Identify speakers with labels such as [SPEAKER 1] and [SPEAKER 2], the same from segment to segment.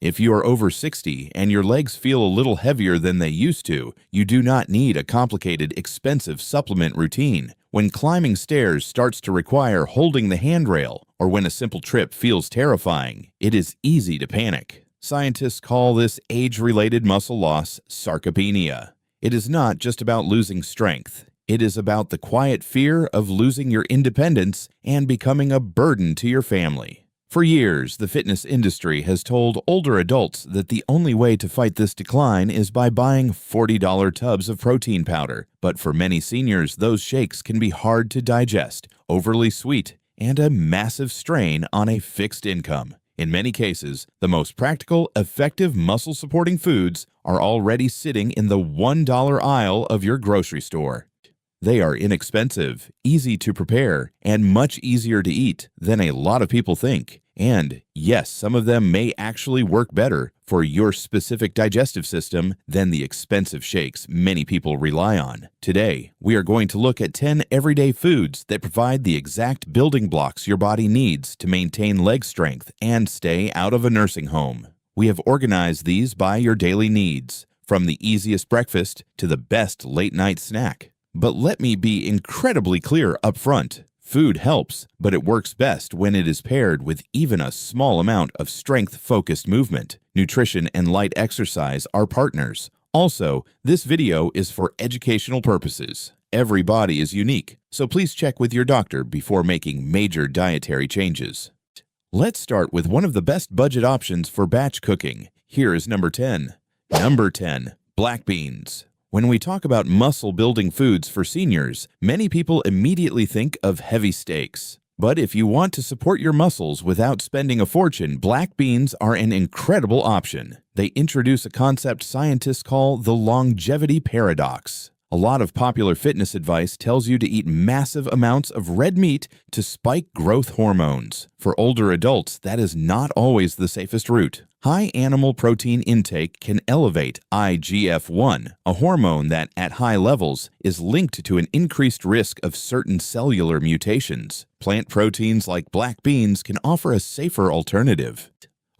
[SPEAKER 1] If you are over 60 and your legs feel a little heavier than they used to, you do not need a complicated, expensive supplement routine. When climbing stairs starts to require holding the handrail, or when a simple trip feels terrifying, it is easy to panic. Scientists call this age-related muscle loss sarcopenia. It is not just about losing strength. It is about the quiet fear of losing your independence and becoming a burden to your family. For years, the fitness industry has told older adults that the only way to fight this decline is by buying $40 tubs of protein powder. But for many seniors, those shakes can be hard to digest, overly sweet, and a massive strain on a fixed income. In many cases, the most practical, effective muscle-supporting foods are already sitting in the $1 aisle of your grocery store. They are inexpensive, easy to prepare, and much easier to eat than a lot of people think. And yes, some of them may actually work better for your specific digestive system than the expensive shakes many people rely on. Today, we are going to look at 10 everyday foods that provide the exact building blocks your body needs to maintain leg strength and stay out of a nursing home. We have organized these by your daily needs, from the easiest breakfast to the best late-night snack. But let me be incredibly clear up front. Food helps, but it works best when it is paired with even a small amount of strength-focused movement. Nutrition and light exercise are partners. Also, this video is for educational purposes. Every body is unique, so please check with your doctor before making major dietary changes. Let's start with one of the best budget options for batch cooking. Here is number 10. Number 10. Black beans. When we talk about muscle-building foods for seniors, many people immediately think of heavy steaks. But if you want to support your muscles without spending a fortune, black beans are an incredible option. They introduce a concept scientists call the longevity paradox. A lot of popular fitness advice tells you to eat massive amounts of red meat to spike growth hormones. For older adults, that is not always the safest route. High animal protein intake can elevate IGF-1, a hormone that, at high levels, is linked to an increased risk of certain cellular mutations. Plant proteins like black beans can offer a safer alternative.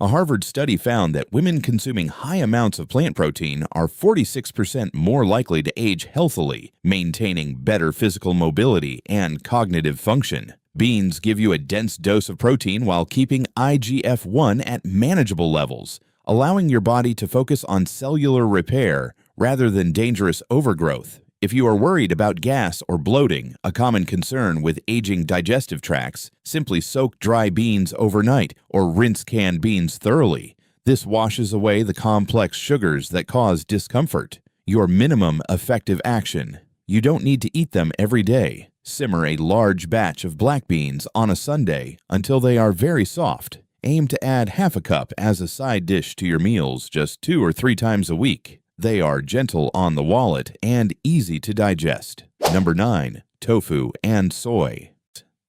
[SPEAKER 1] A Harvard study found that women consuming high amounts of plant protein are 46% more likely to age healthily, maintaining better physical mobility and cognitive function. Beans give you a dense dose of protein while keeping IGF-1 at manageable levels, allowing your body to focus on cellular repair rather than dangerous overgrowth. If you are worried about gas or bloating, a common concern with aging digestive tracts, simply soak dry beans overnight or rinse canned beans thoroughly. This washes away the complex sugars that cause discomfort. Your minimum effective action. You don't need to eat them every day. Simmer a large batch of black beans on a Sunday until they are very soft. Aim to add half a cup as a side dish to your meals just 2 or 3 times a week. They are gentle on the wallet and easy to digest. Number 9. Tofu and soy.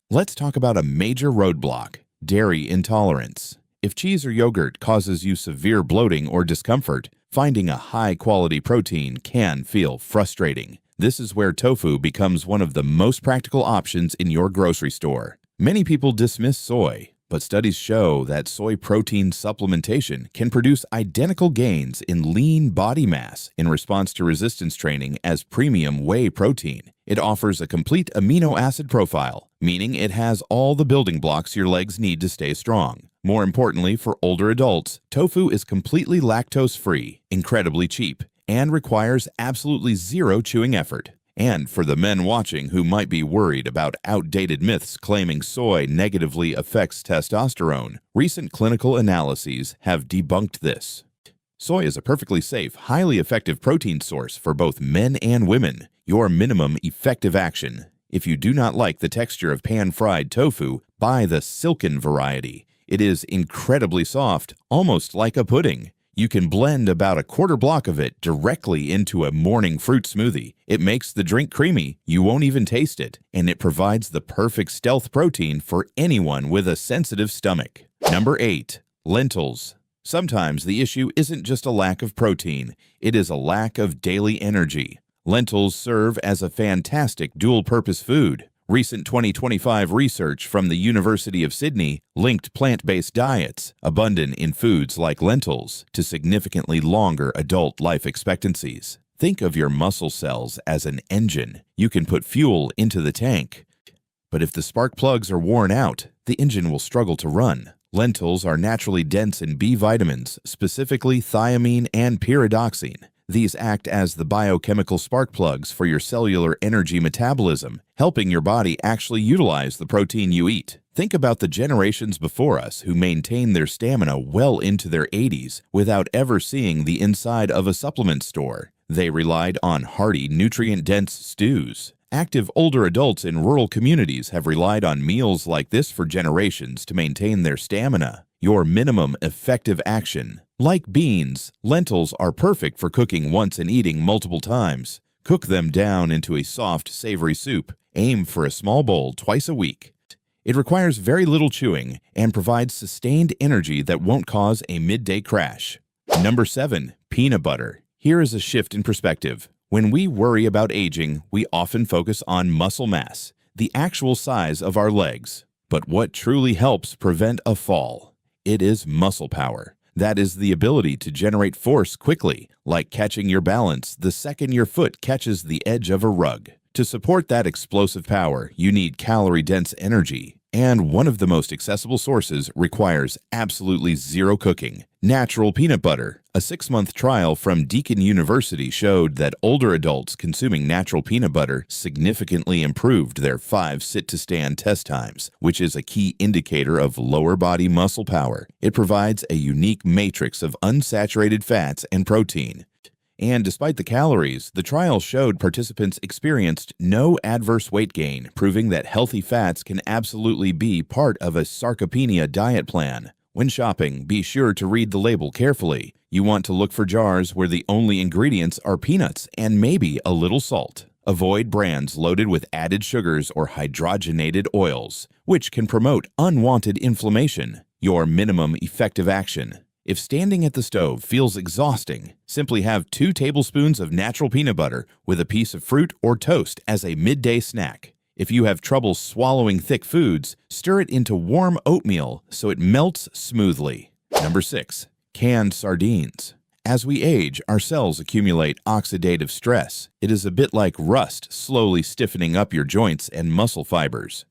[SPEAKER 1] Let's talk about a major roadblock: dairy intolerance. If cheese or yogurt causes you severe bloating or discomfort, finding a high-quality protein can feel frustrating. This is where tofu becomes one of the most practical options in your grocery store. Many people dismiss soy, but studies show that soy protein supplementation can produce identical gains in lean body mass in response to resistance training as premium whey protein. It offers a complete amino acid profile, meaning it has all the building blocks your legs need to stay strong. More importantly, for older adults, tofu is completely lactose-free, incredibly cheap, and requires absolutely zero chewing effort. And for the men watching who might be worried about outdated myths claiming soy negatively affects testosterone, recent clinical analyses have debunked this. Soy is a perfectly safe, highly effective protein source for both men and women. Your minimum effective action. If you do not like the texture of pan-fried tofu, buy the silken variety. It is incredibly soft, almost like a pudding. You can blend about a quarter block of it directly into a morning fruit smoothie. It makes the drink creamy, you won't even taste it, and it provides the perfect stealth protein for anyone with a sensitive stomach. Number 8. Lentils. Sometimes the issue isn't just a lack of protein, it is a lack of daily energy. Lentils serve as a fantastic dual-purpose food. Recent 2025 research from the University of Sydney linked plant-based diets, abundant in foods like lentils, to significantly longer adult life expectancies. Think of your muscle cells as an engine. You can put fuel into the tank, but if the spark plugs are worn out, the engine will struggle to run. Lentils are naturally dense in B vitamins, specifically thiamine and pyridoxine. These act as the biochemical spark plugs for your cellular energy metabolism, helping your body actually utilize the protein you eat. Think about the generations before us who maintained their stamina well into their 80s without ever seeing the inside of a supplement store. They relied on hearty, nutrient-dense stews. Active older adults in rural communities have relied on meals like this for generations to maintain their stamina. Your minimum effective action. Like beans, lentils are perfect for cooking once and eating multiple times. Cook them down into a soft, savory soup. Aim for a small bowl twice a week. It requires very little chewing and provides sustained energy that won't cause a midday crash. Number 7. Peanut butter. Here is a shift in perspective. When we worry about aging, we often focus on muscle mass, the actual size of our legs. But what truly helps prevent a fall? It is muscle power. That is the ability to generate force quickly, like catching your balance the second your foot catches the edge of a rug. To support that explosive power, you need calorie-dense energy. And one of the most accessible sources requires absolutely zero cooking. Natural peanut butter. A 6-month trial from Deakin University showed that older adults consuming natural peanut butter significantly improved their 5 sit-to-stand test times, which is a key indicator of lower body muscle power. It provides a unique matrix of unsaturated fats and protein. And despite the calories, the trial showed participants experienced no adverse weight gain, proving that healthy fats can absolutely be part of a sarcopenia diet plan. When shopping, be sure to read the label carefully. You want to look for jars where the only ingredients are peanuts and maybe a little salt. Avoid brands loaded with added sugars or hydrogenated oils, which can promote unwanted inflammation. Your minimum effective action. If standing at the stove feels exhausting, simply have 2 tablespoons of natural peanut butter with a piece of fruit or toast as a midday snack. If you have trouble swallowing thick foods, stir it into warm oatmeal so it melts smoothly. Number 6. Canned sardines. As we age, our cells accumulate oxidative stress. It is a bit like rust slowly stiffening up your joints and muscle fibers.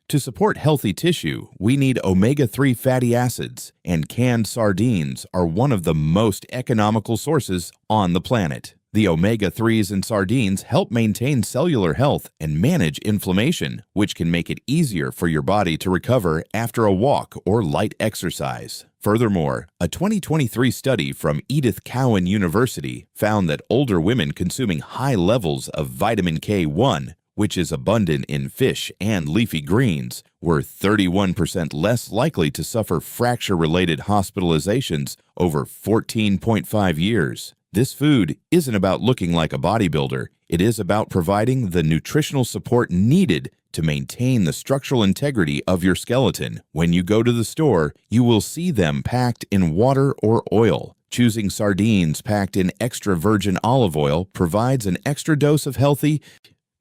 [SPEAKER 1] To support healthy tissue, we need omega-3 fatty acids, and canned sardines are one of the most economical sources on the planet. The omega-3s in sardines help maintain cellular health and manage inflammation, which can make it easier for your body to recover after a walk or light exercise. Furthermore, a 2023 study from Edith Cowan University found that older women consuming high levels of vitamin K1, which is abundant in fish and leafy greens, were 31% less likely to suffer fracture-related hospitalizations over 14.5 years. This food isn't about looking like a bodybuilder. It is about providing the nutritional support needed to maintain the structural integrity of your skeleton. When you go to the store, you will see them packed in water or oil. Choosing sardines packed in extra virgin olive oil provides an extra dose of healthy,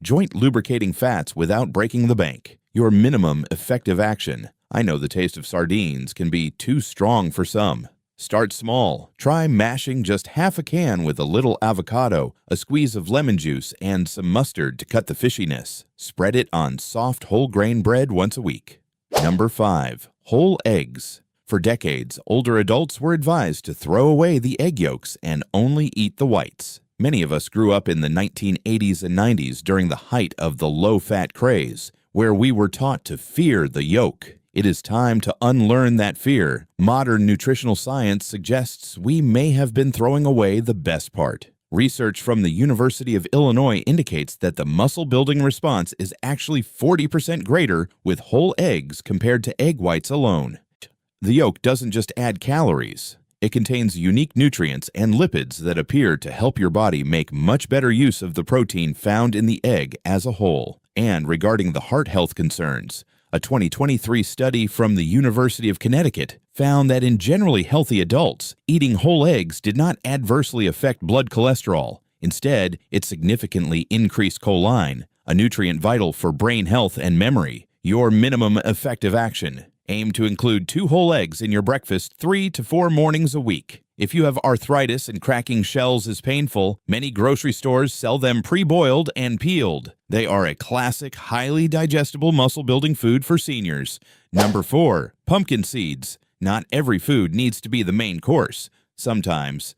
[SPEAKER 1] joint lubricating fats without breaking the bank. Your minimum effective action. I know the taste of sardines can be too strong for some. Start small. Try mashing just half a can with a little avocado, a squeeze of lemon juice, and some mustard to cut the fishiness. Spread it on soft whole grain bread once a week. Number 5. Whole eggs. For decades, older adults were advised to throw away the egg yolks and only eat the whites. Many of us grew up in the 1980s and 90s during the height of the low-fat craze, where we were taught to fear the yolk. It is time to unlearn that fear. Modern nutritional science suggests we may have been throwing away the best part. Research from the University of Illinois indicates that the muscle-building response is actually 40% greater with whole eggs compared to egg whites alone. The yolk doesn't just add calories. It contains unique nutrients and lipids that appear to help your body make much better use of the protein found in the egg as a whole. And regarding the heart health concerns, a 2023 study from the University of Connecticut found that in generally healthy adults, eating whole eggs did not adversely affect blood cholesterol. Instead, it significantly increased choline, a nutrient vital for brain health and memory. Your minimum effective action. Aim to include 2 whole eggs in your breakfast 3 to 4 mornings a week. If you have arthritis and cracking shells is painful, many grocery stores sell them pre-boiled and peeled. They are a classic, highly digestible muscle-building food for seniors. Number 4, pumpkin seeds. Not every food needs to be the main course. Sometimes.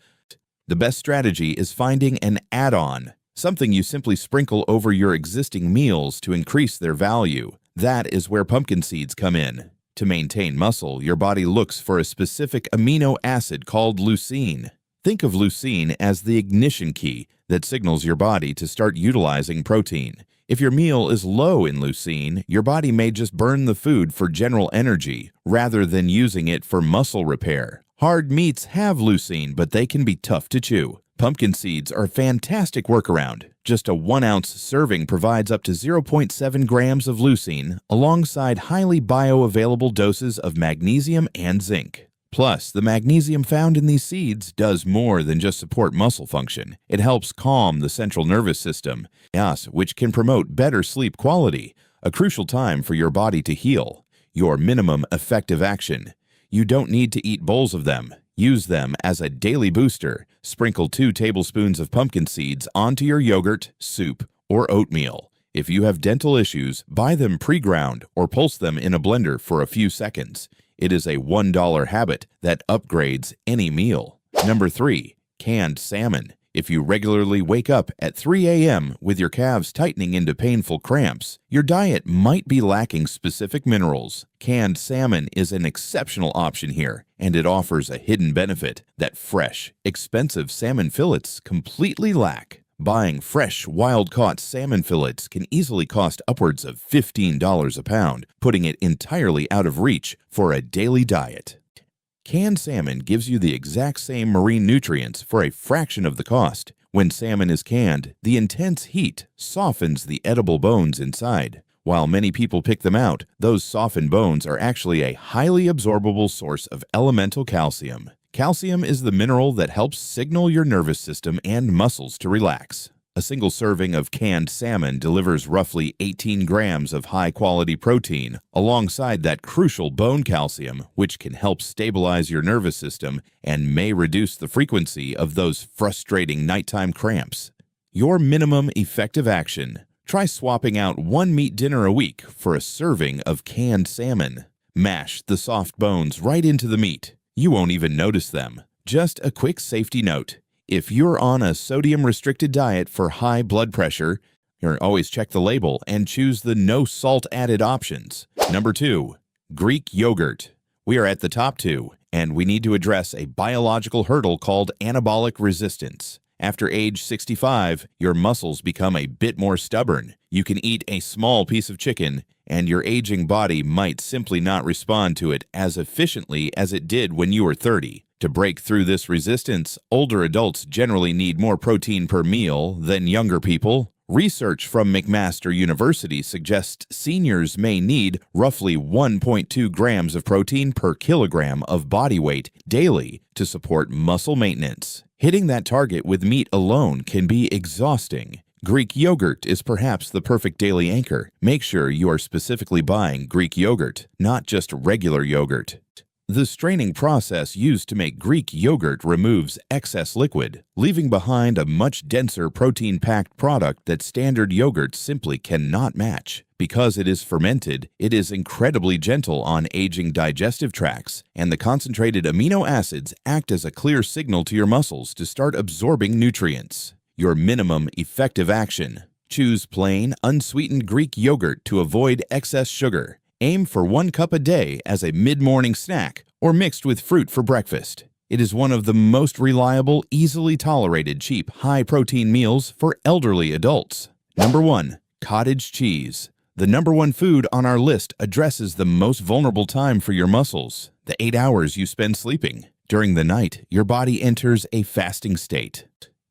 [SPEAKER 1] The best strategy is finding an add-on, something you simply sprinkle over your existing meals to increase their value. That is where pumpkin seeds come in. To maintain muscle, your body looks for a specific amino acid called leucine. Think of leucine as the ignition key that signals your body to start utilizing protein. If your meal is low in leucine, your body may just burn the food for general energy rather than using it for muscle repair. Hard meats have leucine, but they can be tough to chew. Pumpkin seeds are a fantastic workaround. Just a 1-ounce serving provides up to 0.7 grams of leucine alongside highly bioavailable doses of magnesium and zinc. Plus, the magnesium found in these seeds does more than just support muscle function. It helps calm the central nervous system, which can promote better sleep quality, a crucial time for your body to heal. Your minimum effective action. You don't need to eat bowls of them. Use them as a daily booster. Sprinkle 2 tablespoons of pumpkin seeds onto your yogurt, soup, or oatmeal. If you have dental issues, buy them pre-ground or pulse them in a blender for a few seconds. It is a $1 habit that upgrades any meal. Number 3, canned salmon. If you regularly wake up at 3 a.m. with your calves tightening into painful cramps, your diet might be lacking specific minerals. Canned salmon is an exceptional option here, and it offers a hidden benefit that fresh, expensive salmon fillets completely lack. Buying fresh, wild-caught salmon fillets can easily cost upwards of $15 a pound, putting it entirely out of reach for a daily diet. Canned salmon gives you the exact same marine nutrients for a fraction of the cost. When salmon is canned, the intense heat softens the edible bones inside. While many people pick them out, those softened bones are actually a highly absorbable source of elemental calcium. Calcium is the mineral that helps signal your nervous system and muscles to relax. A single serving of canned salmon delivers roughly 18 grams of high-quality protein, alongside that crucial bone calcium, which can help stabilize your nervous system and may reduce the frequency of those frustrating nighttime cramps. Your minimum effective action. Try swapping out 1 meat dinner a week for a serving of canned salmon. Mash the soft bones right into the meat. You won't even notice them. Just a quick safety note. If you're on a sodium-restricted diet for high blood pressure, always check the label and choose the no salt added options. Number 2, Greek yogurt. We are at the top 2, and we need to address a biological hurdle called anabolic resistance. After age 65, your muscles become a bit more stubborn. You can eat a small piece of chicken, and your aging body might simply not respond to it as efficiently as it did when you were 30. To break through this resistance, older adults generally need more protein per meal than younger people. Research from McMaster University suggests seniors may need roughly 1.2 grams of protein per kilogram of body weight daily to support muscle maintenance. Hitting that target with meat alone can be exhausting. Greek yogurt is perhaps the perfect daily anchor. Make sure you are specifically buying Greek yogurt, not just regular yogurt. The straining process used to make Greek yogurt removes excess liquid, leaving behind a much denser protein-packed product that standard yogurt simply cannot match. Because it is fermented, it is incredibly gentle on aging digestive tracts, and the concentrated amino acids act as a clear signal to your muscles to start absorbing nutrients. Your minimum effective action. Choose plain, unsweetened Greek yogurt to avoid excess sugar. Aim for 1 cup a day as a mid-morning snack or mixed with fruit for breakfast. It is one of the most reliable, easily tolerated, cheap, high-protein meals for elderly adults. Number 1, cottage cheese. The number 1 food on our list addresses the most vulnerable time for your muscles, the 8 hours you spend sleeping. During the night, your body enters a fasting state.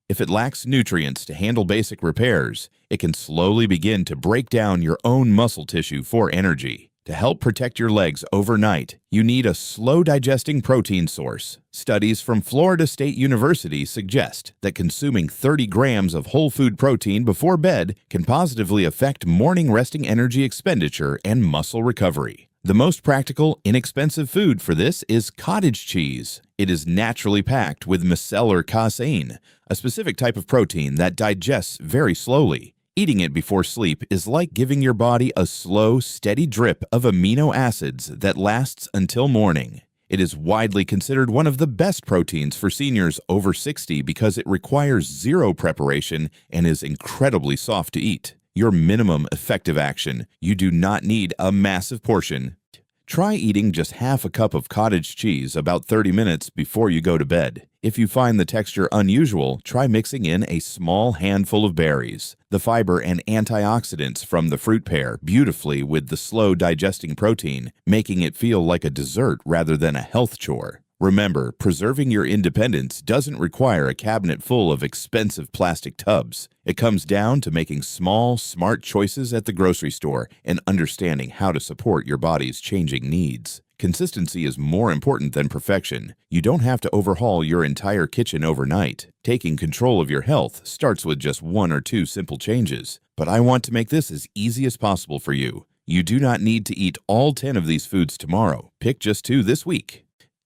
[SPEAKER 1] If it lacks nutrients to handle basic repairs, it can slowly begin to break down your own muscle tissue for energy. To help protect your legs overnight, you need a slow-digesting protein source. Studies from Florida State University suggest that consuming 30 grams of whole food protein before bed can positively affect morning resting energy expenditure and muscle recovery. The most practical, inexpensive food for this is cottage cheese. It is naturally packed with micellar casein, a specific type of protein that digests very slowly. Eating it before sleep is like giving your body a slow, steady drip of amino acids that lasts until morning. It is widely considered one of the best proteins for seniors over 60 because it requires zero preparation and is incredibly soft to eat. Your minimum effective action: you do not need a massive portion. Try eating just half a cup of cottage cheese about 30 minutes before you go to bed. If you find the texture unusual, try mixing in a small handful of berries. The fiber and antioxidants from the fruit pair beautifully with the slow-digesting protein, making it feel like a dessert rather than a health chore. Remember, preserving your independence doesn't require a cabinet full of expensive plastic tubs. It comes down to making small, smart choices at the grocery store and understanding how to support your body's changing needs. Consistency is more important than perfection. You don't have to overhaul your entire kitchen overnight. Taking control of your health starts with just 1 or 2 simple changes. But I want to make this as easy as possible for you. You do not need to eat all 10 of these foods tomorrow. Pick just 2 this week.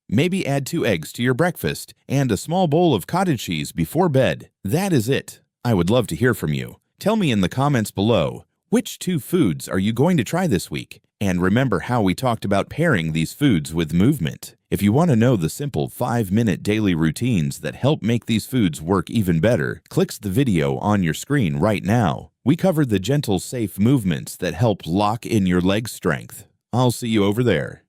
[SPEAKER 1] Maybe add 2 eggs to your breakfast and a small bowl of cottage cheese before bed. That is it. I would love to hear from you. Tell me in the comments below, which 2 foods are you going to try this week? And remember how we talked about pairing these foods with movement. If you want to know the simple 5-minute daily routines that help make these foods work even better, click the video on your screen right now. We covered the gentle, safe movements that help lock in your leg strength. I'll see you over there.